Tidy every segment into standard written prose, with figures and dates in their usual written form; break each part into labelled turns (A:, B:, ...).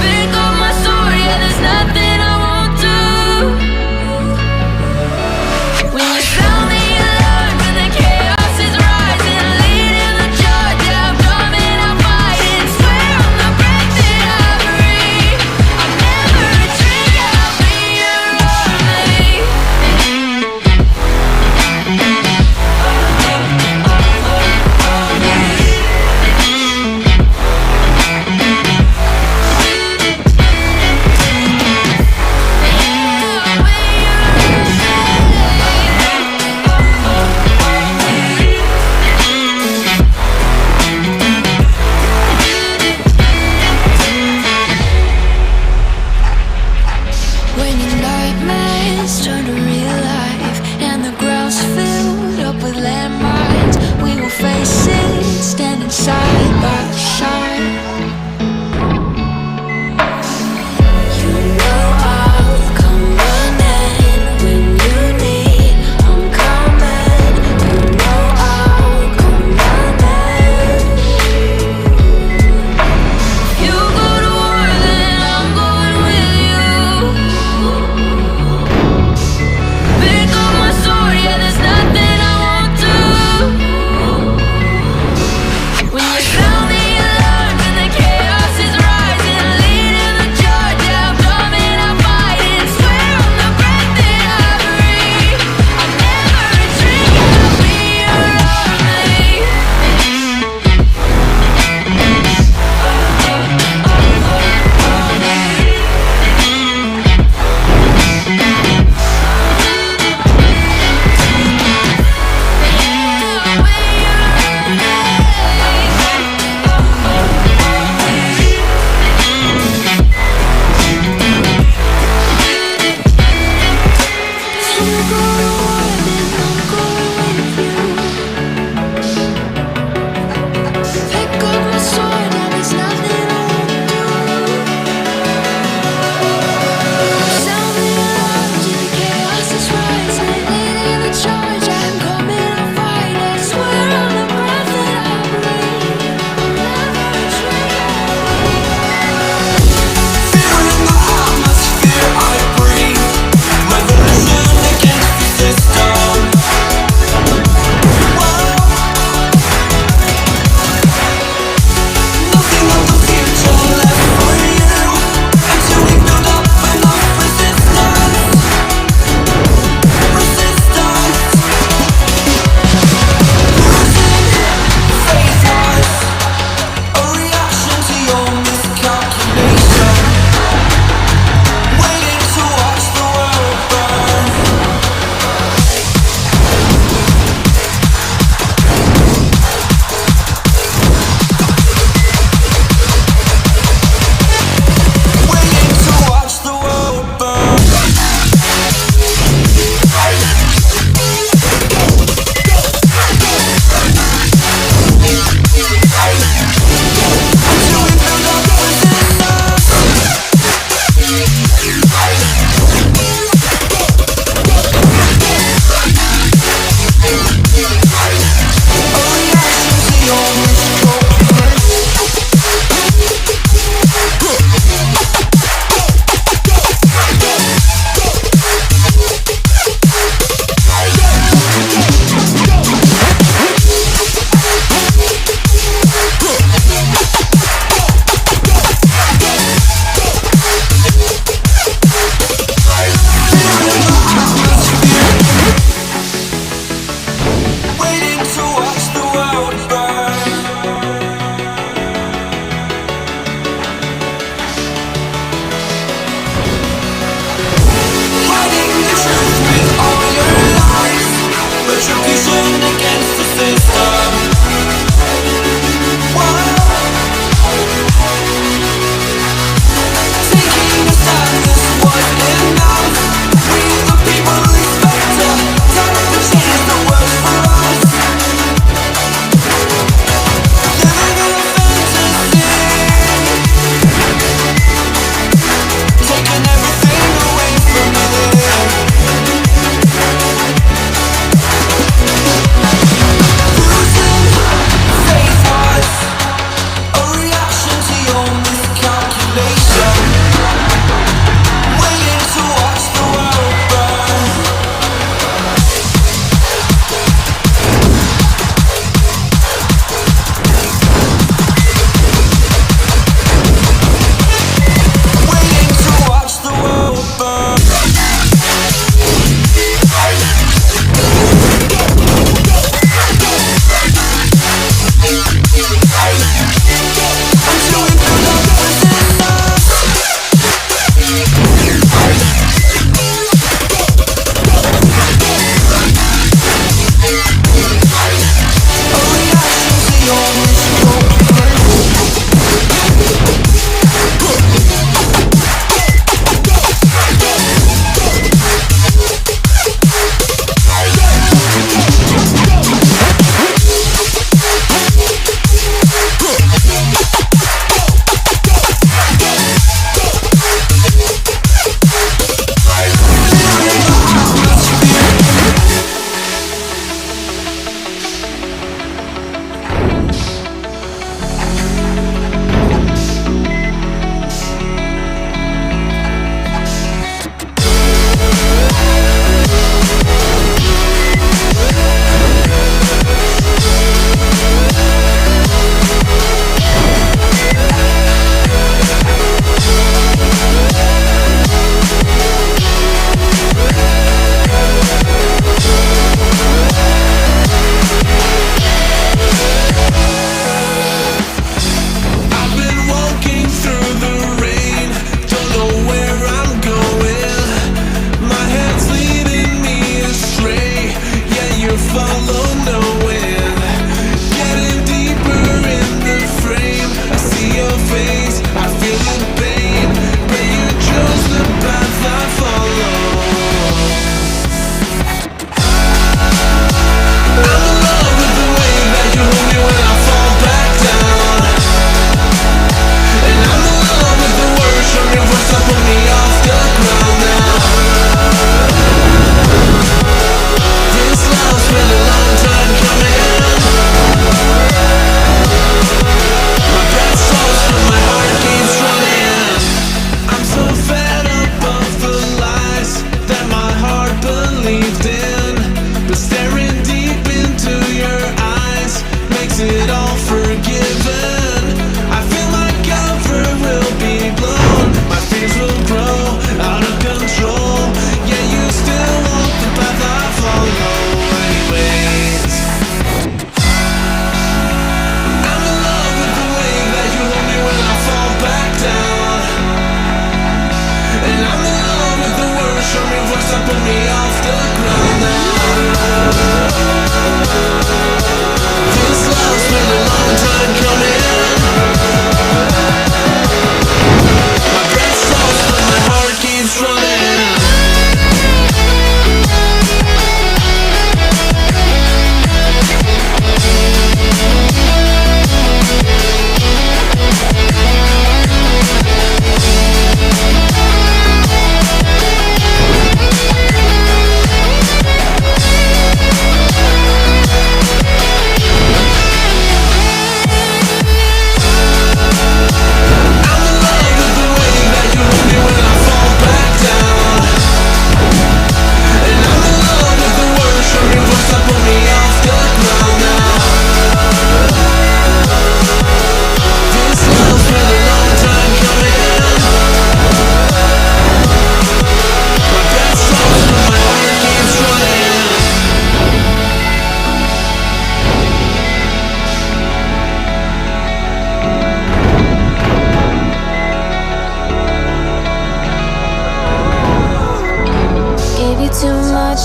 A: Pick up my sword, yeah, there's nothing I won't do.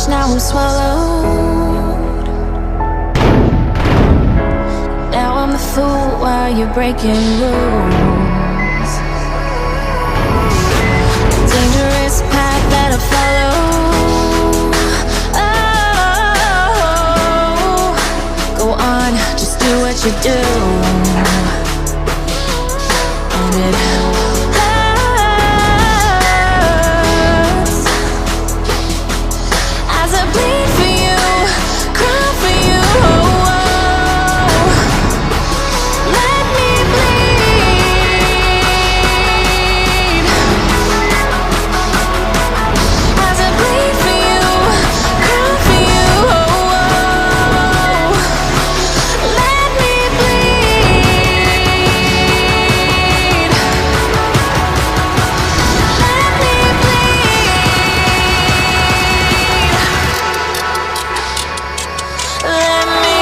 A: much, now I'm swallowed. Now I'm the fool while you're breaking rules. Dangerous path that I follow. Oh, go on, just do what you do. And it hurts as I bleed for you, cry for you. Let me bleed as I bleed for you, cry for you. Let me bleed. Let me bleed. Let me.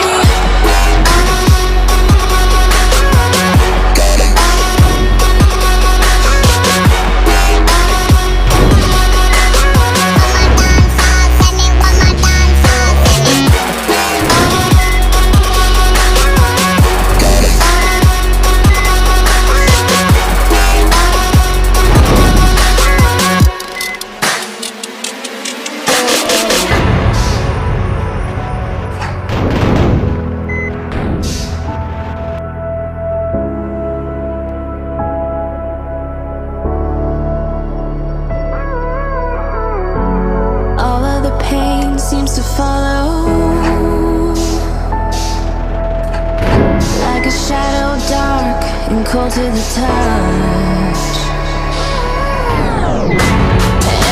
A: All of the pain seems to follow, like a shadow dark and cold to the touch.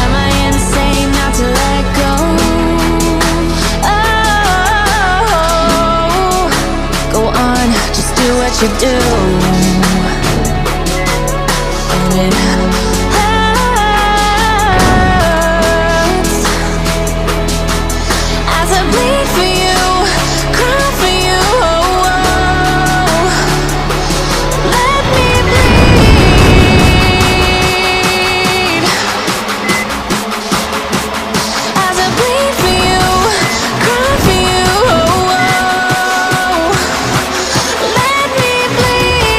A: Am I insane not to let go? Oh, go on, just do what you do. And it hurts as I bleed for you, cry for you. Let me bleed as I bleed for you, cry for you. Let me bleed.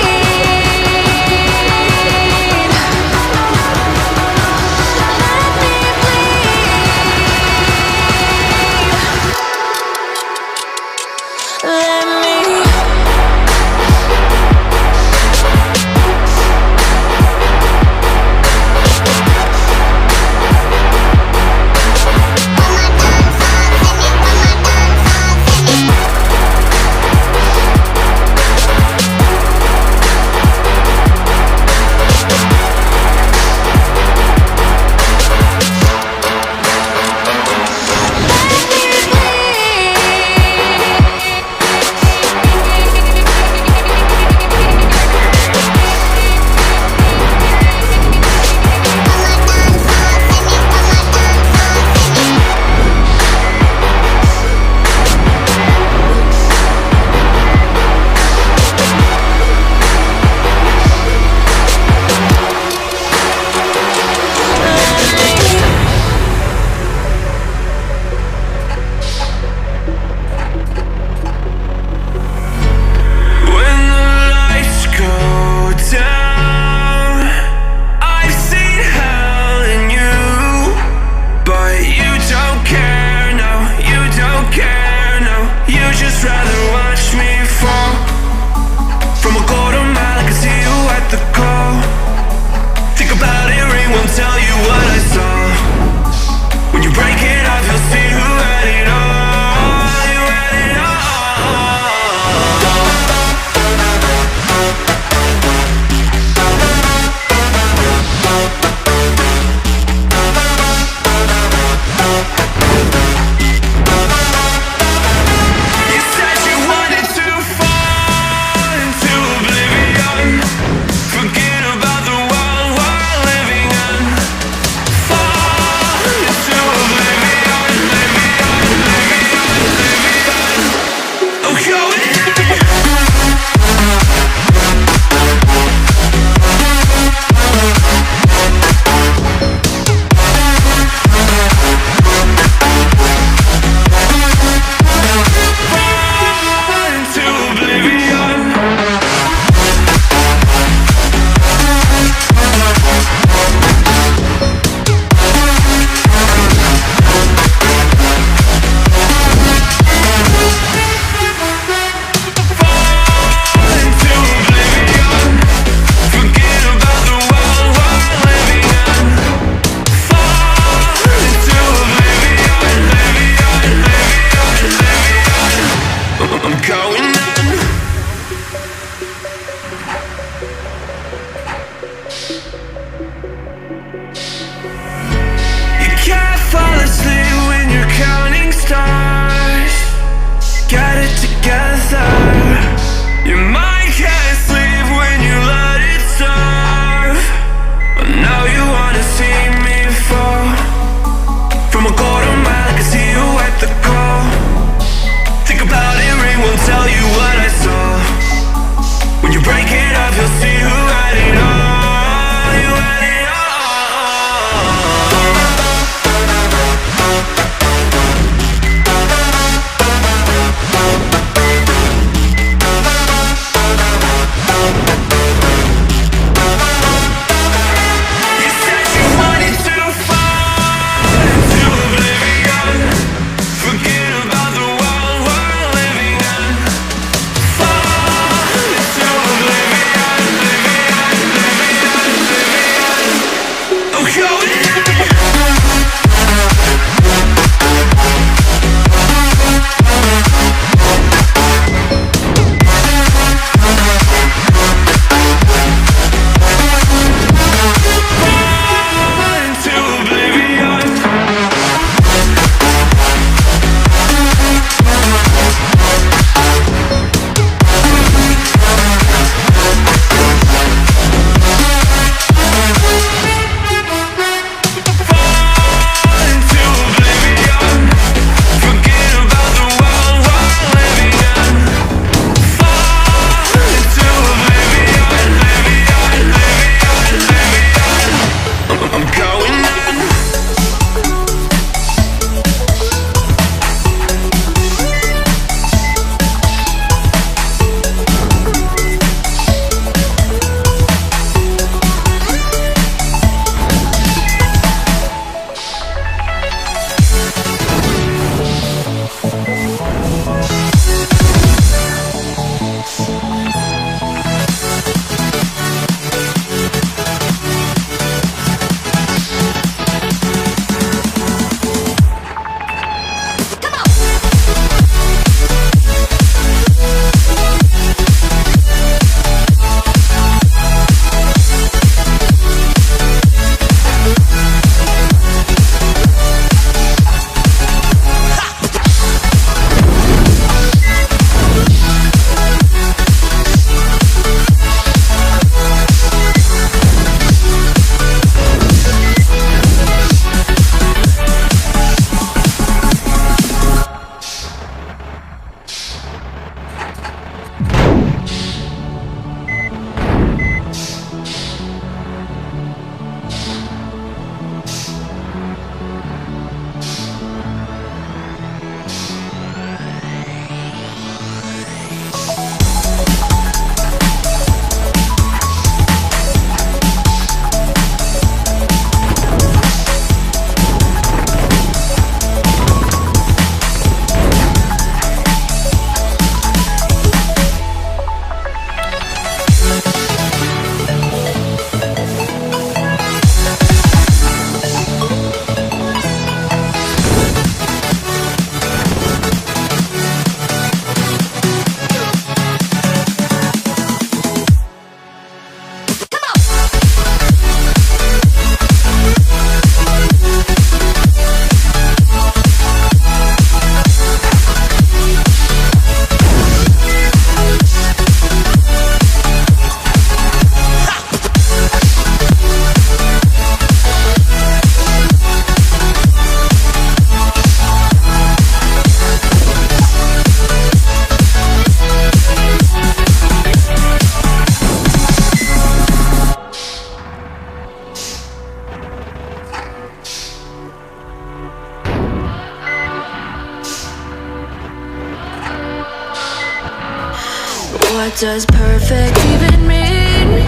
A: What does perfect even mean?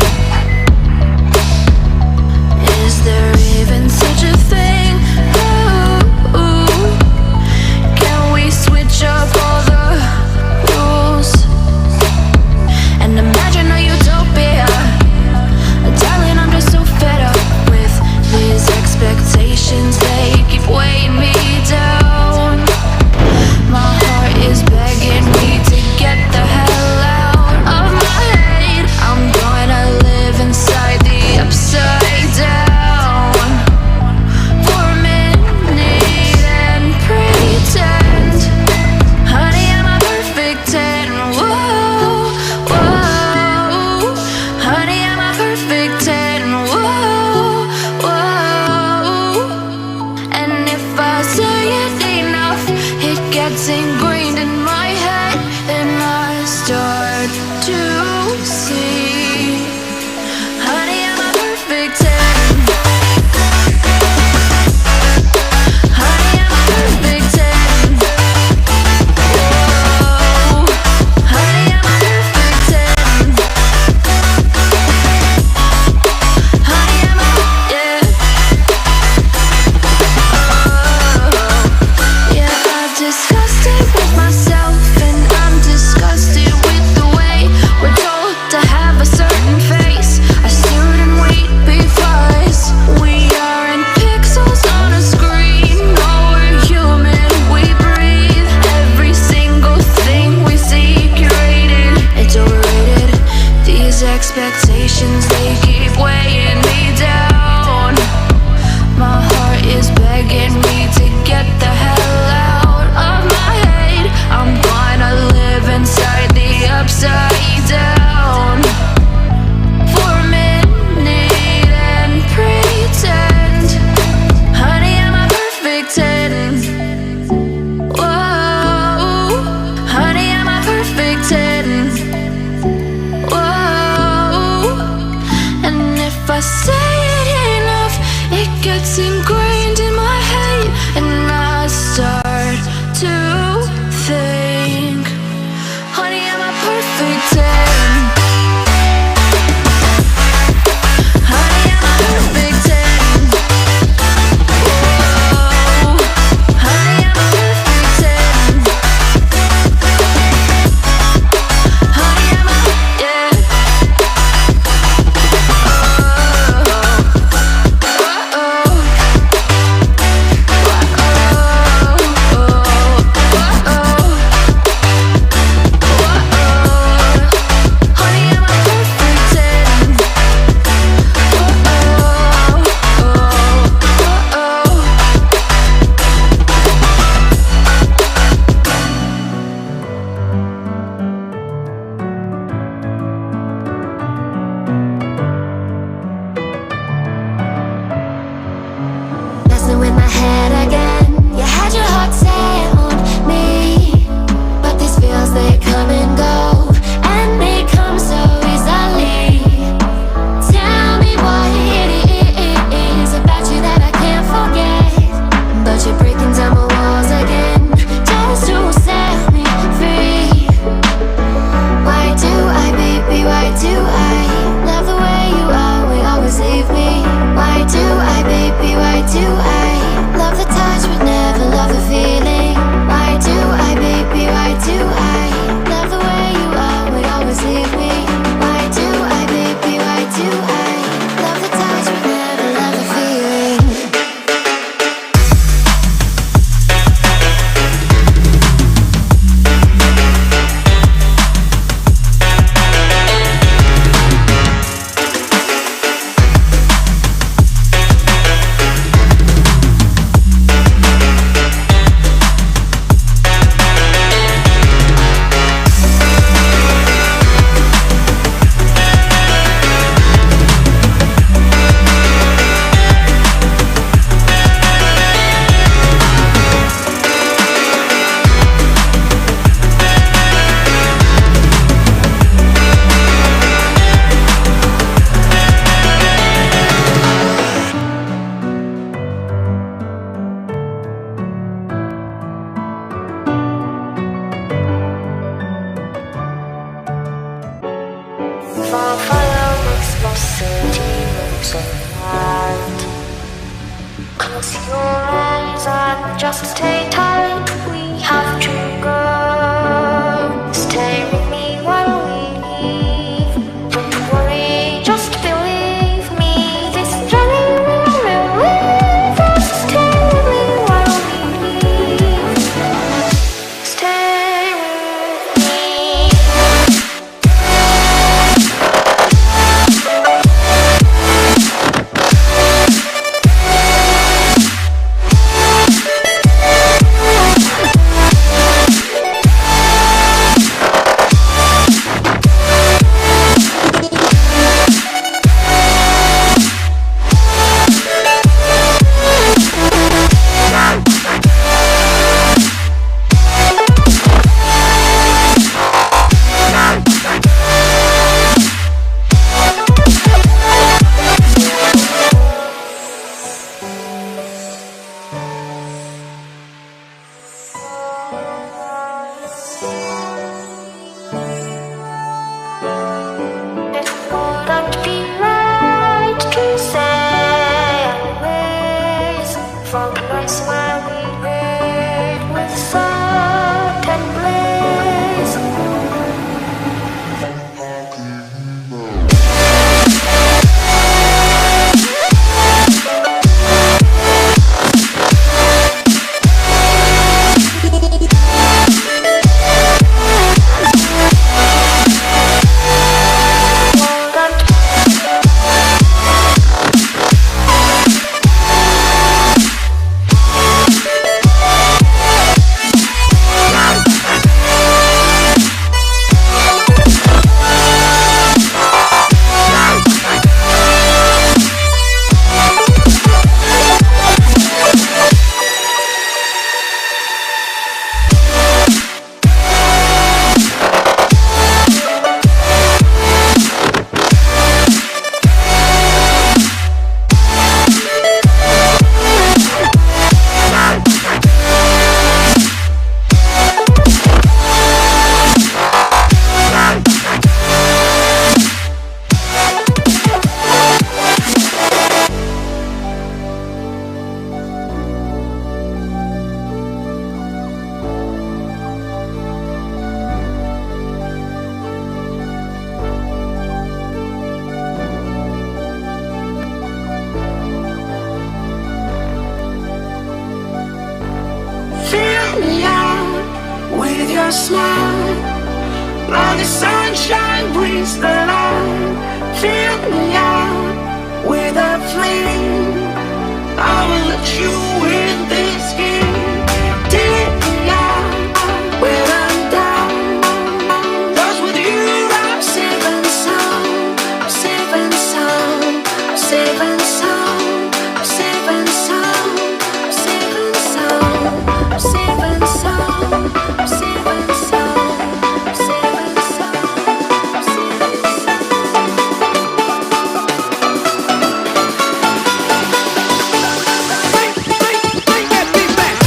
A: Is there even such a thing? Ooh, can we switch up all the rules and imagine a utopia? Darling, I'm just so fed up with these expectations. They keep weighing me down. My heart is begging me to get the hell out of my head. I'm gonna live inside the upside down for a minute and pretend, honey, I'm a perfect 10. Whoa, whoa, honey, I'm a perfect 10. Whoa, whoa, and if I say it enough, it gets ingrained in my head, and I start to see, honey, I'm a perfect 10. Honey, I'm a perfect 10. Whoa, honey, I'm a perfect 10. Honey, I'm a, yeah. Yeah, I've discussed it with myself, and I'm disgusted with the way we're told to have a certain face, a certain weight, because we aren't pixels on a screen. No, we're human, we breathe. Every single thing we see curated, it's overrated. These expectations, they keep weighing me down. My heart is begging me to get the hell out of my head. I'm gonna live inside the upside down for a minute and pretend, honey, I'm a perfect 10. Whoa, honey, I'm a perfect 10. Whoa, and if I say it enough, it gets ingrained in my head, and I start to think, honey, I'm a perfect 10. Honey, I'm a perfect 10. Whoa, honey, I'm a perfect 10. Honey, I'm a, yeah. Messing with my head again. You had your heart set on me, but these feels, they come and go, and they come so easily. Tell me what it is about you that I can't forget, but you're breaking down my walls again just to set me free. Why do I, baby, why do I love the way you are, will always leave me? Why do I, baby, why do I love the touch but never love the feeling? Why do I, baby, why do I love the way you are, will always leave me? Why do I, baby, why do I love the touch but never love the feeling? Far fire makes no city looks alive. Close your eyes and just stay tight. We have to go. Stay with me while we leave. Don't worry, just believe me. This journey will relieve us. Stay with me while we leave. Stay with me. It wouldn't be right to say anyways. For the nights where we read with salt and blaze. Fill me out with your smile. Now the sunshine brings the light. Fill me out with a flame. I will let you in this game. Take me out when I'm down. 'Cause with you I'm safe and sound. I'm safe and sound. I'm safe and sound. I'm safe and sound. I'm safe and sound. I'm safe and sound. I'm safe and sound. I'm safe and sound. I'm safe and sound.
B: Bring that beat back.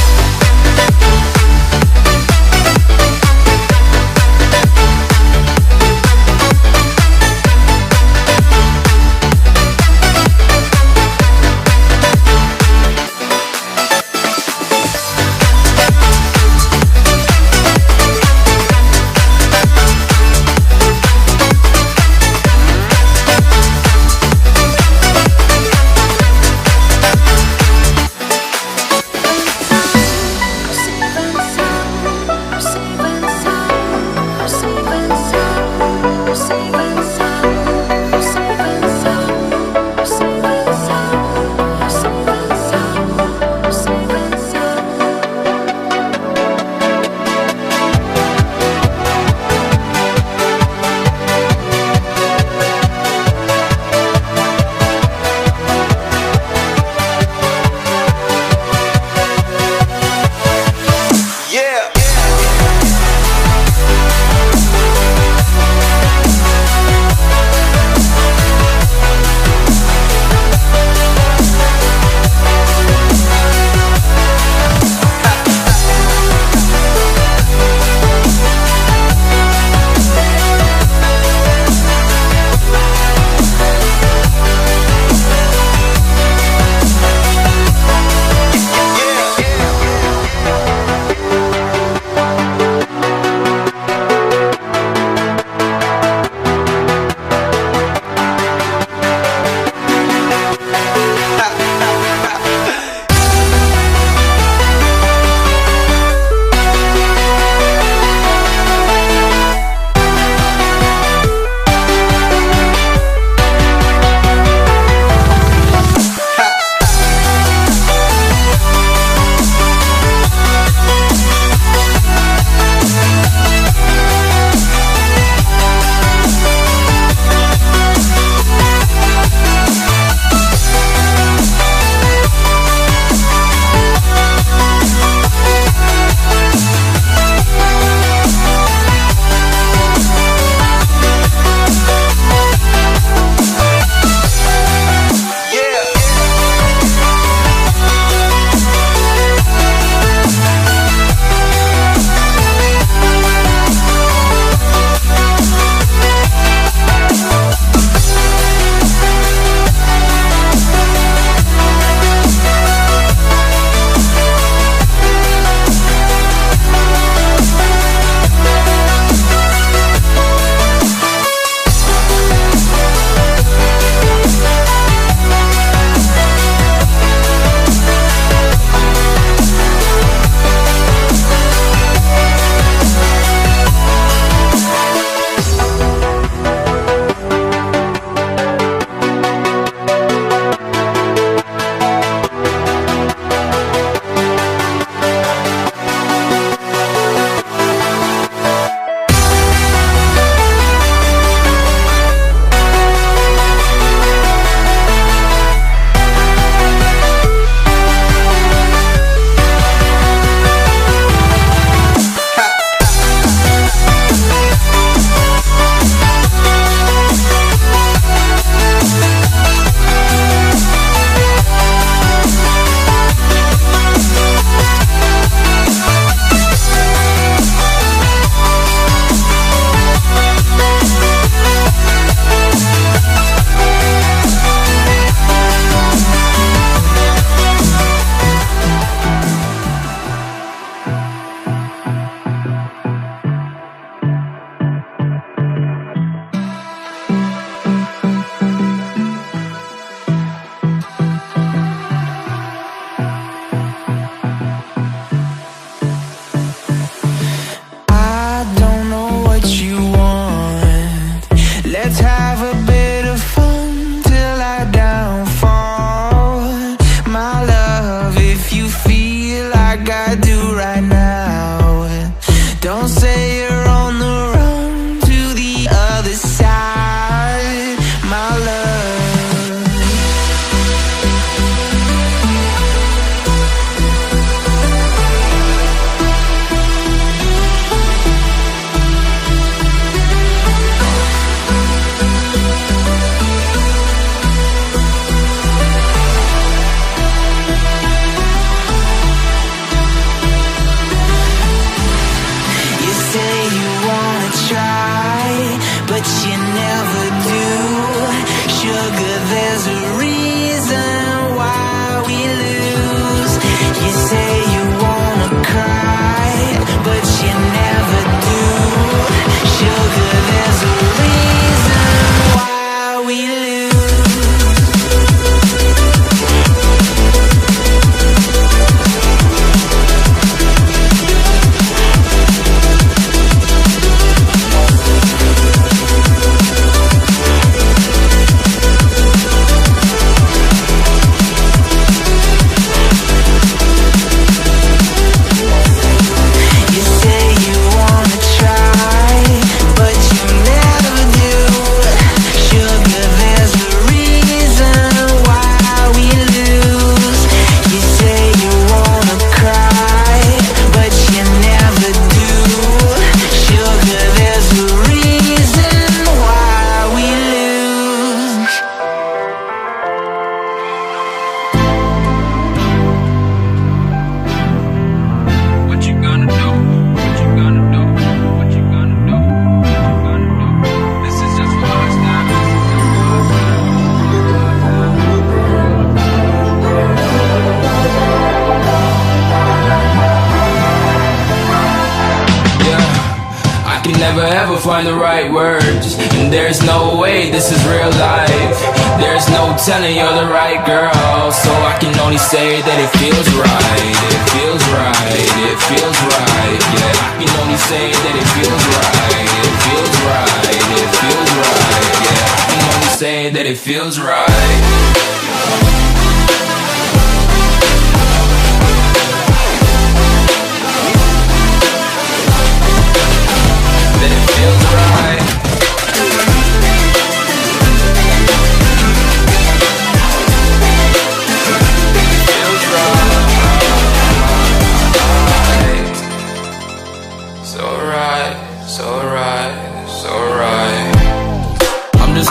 B: find the right words, and there's no way this is real life. There's no telling you're the right girl, so I can only say that it feels right. It feels right, it feels right, yeah. I can only say that it feels right. It feels right, it feels right, yeah. I can only say that it feels right.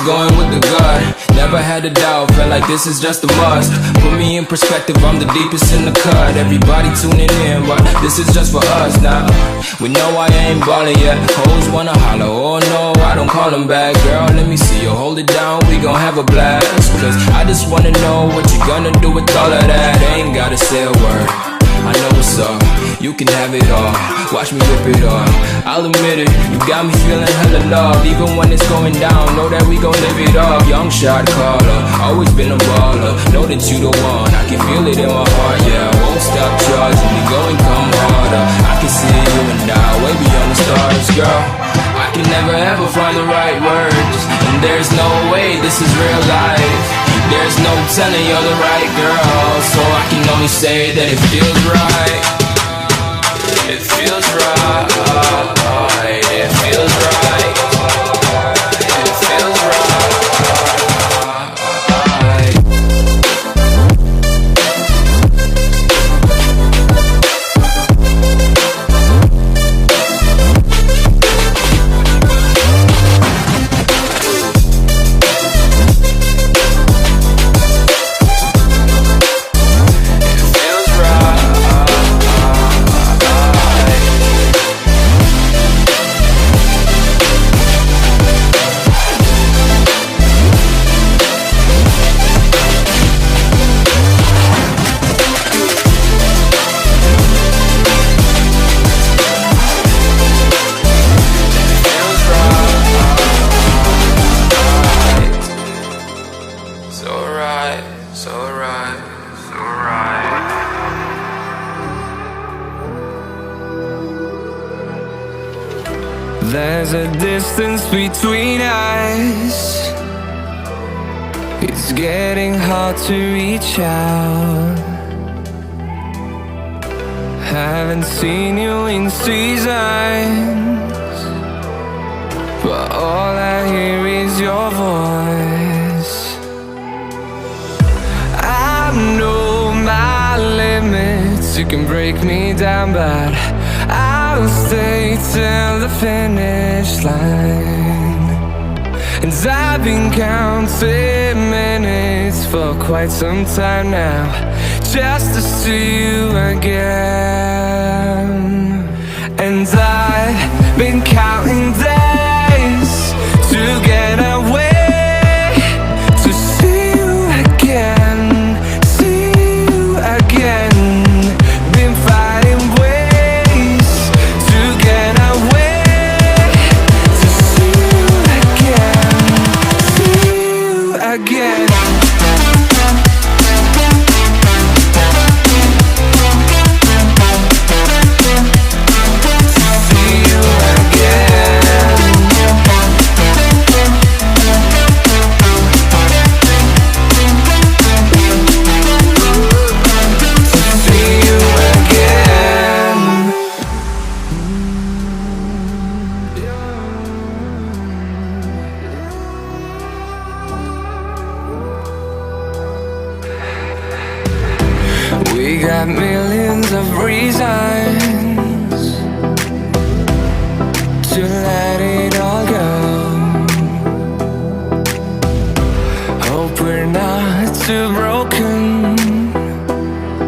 B: Going with the gut, never had a doubt, felt like this is just a must. Put me in perspective, I'm the deepest in the cut. Everybody tuning in, but this is just for us now. We know I ain't ballin' yet, hoes wanna holler, oh no, I don't call them back. Girl, let me see you hold it down, we gon' have a blast. Cause I just wanna know what you gonna do with all of that. Ain't gotta say a word, I know what's up, you can have it all. Watch me rip it off, I'll admit it, you got me feeling hella love. Even when it's going down, know that we gon' live it up. Young shot caller, always been a baller. Know that you the one, I can feel it in my heart, yeah. I won't stop charging me, go and come harder. I can see you and I, way beyond the stars, girl. I can never ever find the right words, and there's no way this is real life. There's no telling you're the right girl, so I can only say that it feels right. It feels right. It feels right. It feels right.
C: There's a distance between us. It's getting hard to reach out. Haven't seen you in seasons, but all I hear is your voice. I know my limits, you can break me down, but I'll stay till the finish line. And I've been counting minutes for quite some time now, just to see you again. And I've been counting days to get away, to see you again, see you again. Been fighting ways to get away, to see you again, see you again. We got millions of reasons to let it all go. Hope we're not too broken.